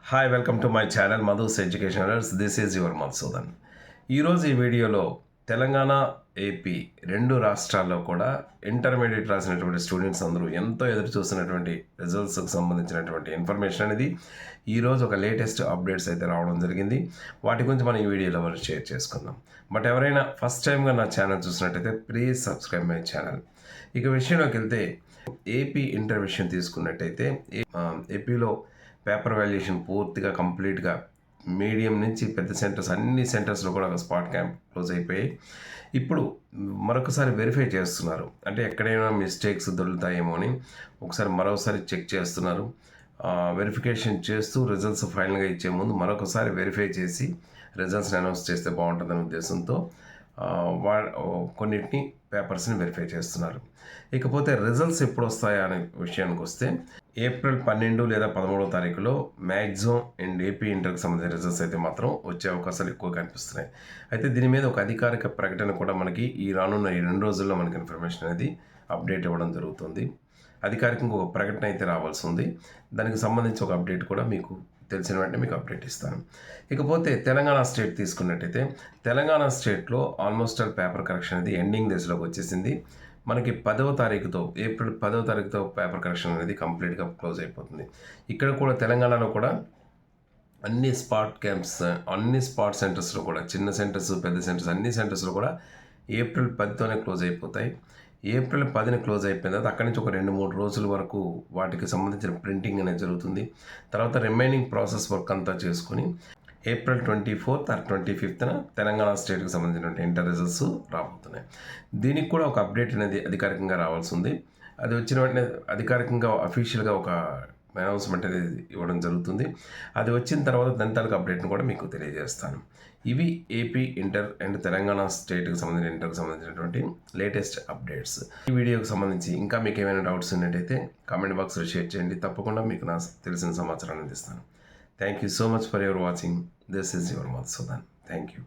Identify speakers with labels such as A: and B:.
A: Hi welcome to my channel Madhus educationers. This is your Madhusudan. ఈరోజు ఈ వీడియోలో తెలంగాణ, ఏపీ రెండు రాష్ట్రాల్లో కూడా ఇంటర్మీడియట్ రాసినటువంటి స్టూడెంట్స్ అందరూ ఎంతో ఎదురు చూస్తున్నటువంటి రిజల్ట్స్కి సంబంధించినటువంటి ఇన్ఫర్మేషన్ అనేది ఈరోజు ఒక లేటెస్ట్ అప్డేట్స్ అయితే రావడం జరిగింది. వాటి గురించి మనం ఈ వీడియోలో మనం షేర్ చేసుకుందాం. బట్ ఎవరైనా ఫస్ట్ టైంగా నా ఛానల్ చూసినట్టయితే ప్లీజ్ సబ్స్క్రైబ్ మై ఛానల్. ఇక విషయంలోకి వెళ్తే ఏపీ ఇంటర్ విషయం తీసుకున్నట్టయితే ఏపీలో పేపర్ వాల్యుయేషన్ పూర్తిగా కంప్లీట్గా మీడియం నుంచి పెద్ద సెంటర్స్ అన్ని సెంటర్స్లో కూడా ఒక స్పాట్ క్యాంప్ క్లోజ్ అయిపోయాయి. ఇప్పుడు మరొకసారి వెరిఫై చేస్తున్నారు, అంటే ఎక్కడైనా మిస్టేక్స్ దొరుకుతాయేమో అని ఒకసారి మరోసారి చెక్ చేస్తున్నారు. వెరిఫికేషన్ చేస్తూ రిజల్ట్స్ ఫైనల్గా ఇచ్చే ముందు మరొకసారి వెరిఫై చేసి రిజల్ట్స్ని అనౌన్స్ చేస్తే బాగుంటుందనే ఉద్దేశంతో కొన్నిటిని పేపర్స్ని వెరిఫై చేస్తున్నారు. ఇకపోతే రిజల్ట్స్ ఎప్పుడు వస్తాయా అనే విషయానికి వస్తే ఏప్రిల్ 12 లేదా 13వ తారీఖులో మ్యాక్సిమం అండ్ ఏపీ ఇంటర్కి సంబంధించిన రిజల్ట్స్ అయితే మాత్రం వచ్చే అవకాశాలు ఎక్కువ కనిపిస్తున్నాయి. అయితే దీని మీద ఒక అధికారిక ప్రకటన కూడా మనకి రానున్న ఈ 2 రోజుల్లో మనకి ఇన్ఫర్మేషన్ అనేది అప్డేట్ ఇవ్వడం జరుగుతుంది. అధికారికంగా ఒక ప్రకటన అయితే రావాల్సి ఉంది. దానికి సంబంధించి ఒక అప్డేట్ కూడా మీకు తెలిసిన వెంటనే మీకు అప్డేట్ ఇస్తాను. ఇకపోతే తెలంగాణ స్టేట్ తీసుకున్నట్టయితే తెలంగాణ స్టేట్లో ఆల్మోస్ట్ ఆల్ పేపర్ కరెక్షన్ అనేది ఎండింగ్ దశలోకి వచ్చేసింది. మనకి ఏప్రిల్ 10వ తారీఖుతో పేపర్ కరెక్షన్ అనేది కంప్లీట్గా క్లోజ్ అయిపోతుంది. ఇక్కడ కూడా తెలంగాణలో కూడా అన్ని స్పాట్ క్యాంప్స్, అన్ని స్పాట్ సెంటర్స్లో కూడా చిన్న సెంటర్స్, పెద్ద సెంటర్స్, అన్ని సెంటర్స్లో కూడా ఏప్రిల్ 10తోనే క్లోజ్ అయిపోతాయి. ఏప్రిల్ 10ని క్లోజ్ అయిపోయిన తర్వాత అక్కడి నుంచి ఒక 2-3 రోజుల వరకు వాటికి సంబంధించిన ప్రింటింగ్ అనేది జరుగుతుంది. తర్వాత రిమైనింగ్ ప్రాసెస్ వర్క్ అంతా చేసుకుని April 24th are 25th Telangana స్టేట్కి సంబంధించిన ఇంటర్ రిజల్ట్స్ రాబోతున్నాయి. దీనికి కూడా ఒక అప్డేట్ అనేది అధికారికంగా రావాల్సి ఉంది. అది వచ్చిన వెంటనే అధికారికంగా అఫీషియల్గా ఒక అనౌన్స్మెంట్ అనేది ఇవ్వడం జరుగుతుంది. అది వచ్చిన తర్వాత దాని తాలూకు అప్డేట్ని కూడా మీకు తెలియజేస్తాను. ఇవి ఏపీ ఇంటర్ అండ్ తెలంగాణ స్టేట్కి సంబంధించిన ఇంటర్కి సంబంధించినటువంటి లేటెస్ట్ అప్డేట్స్. ఈ వీడియోకి సంబంధించి ఇంకా మీకు ఏమైనా డౌట్స్ ఉన్నట్టయితే కామెంట్ బాక్స్లో షేర్ చేయండి. తప్పకుండా మీకు నా తెలిసిన సమాచారాన్ని అందిస్తాను. Thank you so much for your watching. This is your Madhusudan. Thank you.